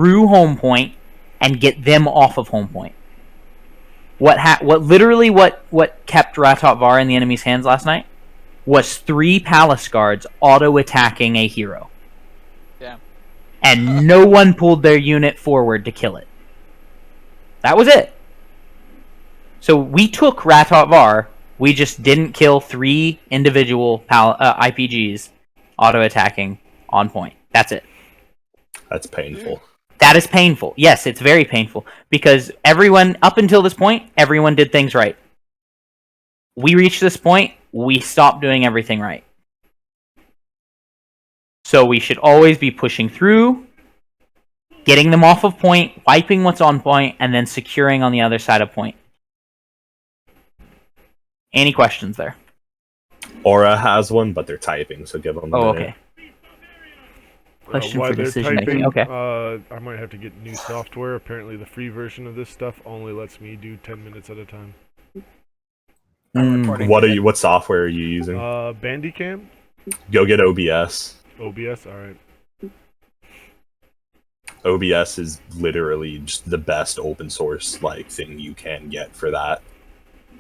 through home point and get them off of home point. What kept Ratot Var in the enemy's hands last night was 3 Palace Guards auto-attacking a hero. Yeah. And no one pulled their unit forward to kill it. That was it. So we took Ratot Var, we just didn't kill 3 individual IPGs auto-attacking on point. That's it. That's painful. That is painful. Yes, it's very painful. Because everyone, up until this point, everyone did things right. We reached this point, we stopped doing everything right. So we should always be pushing through, getting them off of point, wiping what's on point, and then securing on the other side of point. Any questions there? Aura has one, but they're typing, so give them a minute. Okay. Question While for they're decision typing, making. Okay. I might have to get new software. Apparently the free version of this stuff only lets me do 10 minutes at a time. What software are you using? bandicam? Go get OBS. OBS, alright. OBS is literally just the best open source thing you can get for that.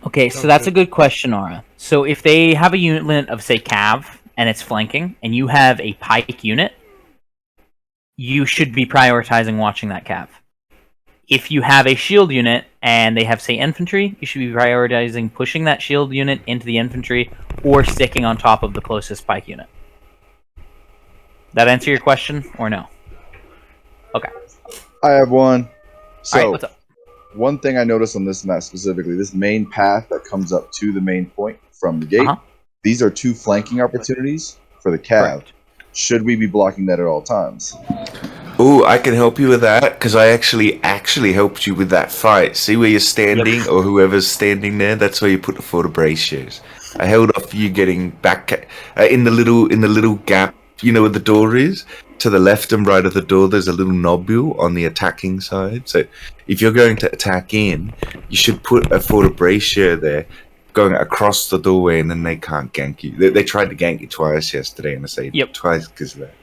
Okay, so that's a good question, Aura. So if they have a unit of, say, Cav, and it's flanking, and you have a Pike unit, you should be prioritizing watching that Cav. If you have a shield unit, and they have, say, infantry, you should be prioritizing pushing that shield unit into the infantry, or sticking on top of the closest Pike unit. That answer your question, or no? Okay. I have one. So, Alright, what's up? One thing I noticed on this map specifically, this main path that comes up to the main point from the gate, these are 2 flanking opportunities for the Cav. Correct. Should we be blocking that at all times? Oh, I can help you with that, because I actually helped you with that fight. See where you're standing, or whoever's standing there? That's where you put the fortibracios. I held off you getting back in the little gap, you know where the door is? To the left and right of the door, there's a little nobule on the attacking side. So if you're going to attack in, you should put a fortibracio there, going across the doorway, and then they can't gank you. They tried to gank you twice yesterday, and I say twice because of that.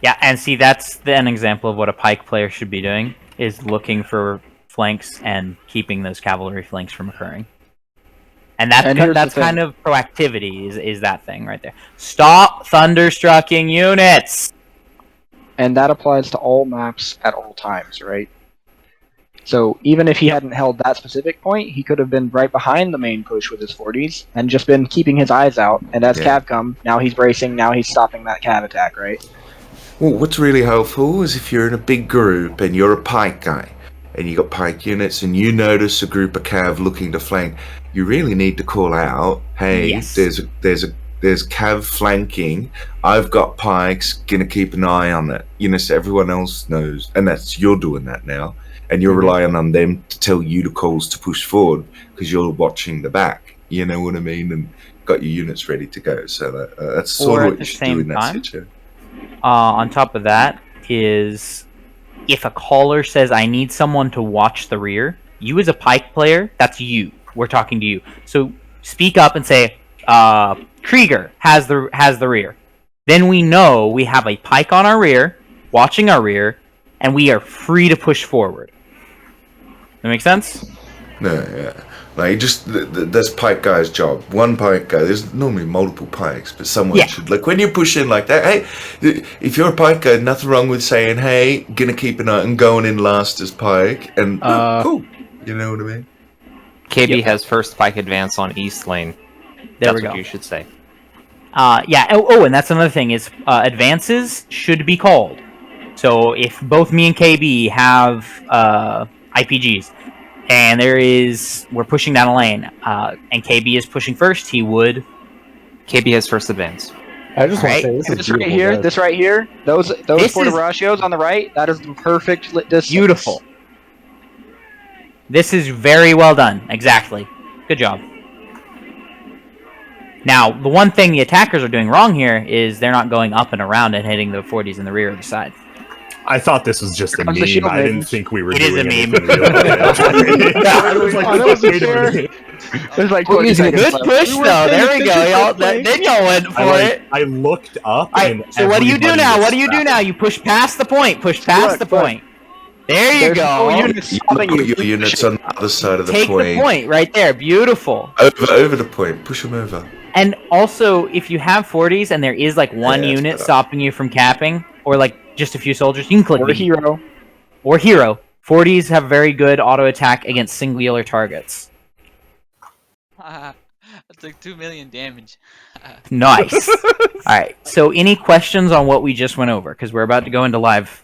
Yeah, and see, that's an example of what a Pike player should be doing, is looking for flanks and keeping those cavalry flanks from occurring. And that's kind of proactivity, is that thing right there. Stop thunderstrucking units! And that applies to all maps at all times, right? So even if he hadn't held that specific point, he could have been right behind the main push with his 40s and just been keeping his eyes out. And as Cav come, now he's bracing, now he's stopping that Cav attack, right? Well, what's really helpful is if you're in a big group and you're a Pike guy, and you got Pike units, and you notice a group of Cav looking to flank, you really need to call out, hey, there's Cav flanking, I've got Pikes, gonna keep an eye on it. You know, so everyone else knows, and you're doing that now, and you're relying on them to tell you the calls to push forward, because you're watching the back, you know what I mean, and got your units ready to go, so that's sort of what you should do in that situation. On top of that is, if a caller says, I need someone to watch the rear, you as a Pike player, that's you. We're talking to you. So speak up and say, Krieger has the rear. Then we know we have a Pike on our rear, watching our rear, and we are free to push forward. That make sense? No, yeah. Like, that's Pike guy's job. One Pike guy. There's normally multiple Pikes, but someone should, like, when you push in like that, hey, if you're a Pike guy, nothing wrong with saying, hey, gonna keep an eye and going in last as Pike, and cool. You know what I mean? KB has first Pike advance on East Lane. That's what you should say. Yeah. Oh, and that's another thing is advances should be called. So if both me and KB have IPGs, and we're pushing down a lane, and KB is pushing first, he would. KB has first advance. I just want to say this right here, those fortibracios on the right, that is the perfect distance. Beautiful. This is very well done. Exactly. Good job. Now, the one thing the attackers are doing wrong here is they're not going up and around and hitting the 40s in the rear of the side. I thought this was just a meme. I didn't think we were doing it. It is a meme. It was like good push, though. There we go. Y'all, then y'all went for it. I looked up. So what do you do now? You push past the point. Push past the point. There you There's go. no units You stopping put you. your units on the other side of the Take point. the point right there. Beautiful. Over the point. Push them over. And also, if you have 40s and there is like one Yeah, it's unit better. stopping you from capping, or like just a few soldiers, you can click Or V. hero. Or hero. 40s have very good auto attack against singular targets. That's like 2 million damage. Nice. All right. So, any questions on what we just went over? Because we're about to go into live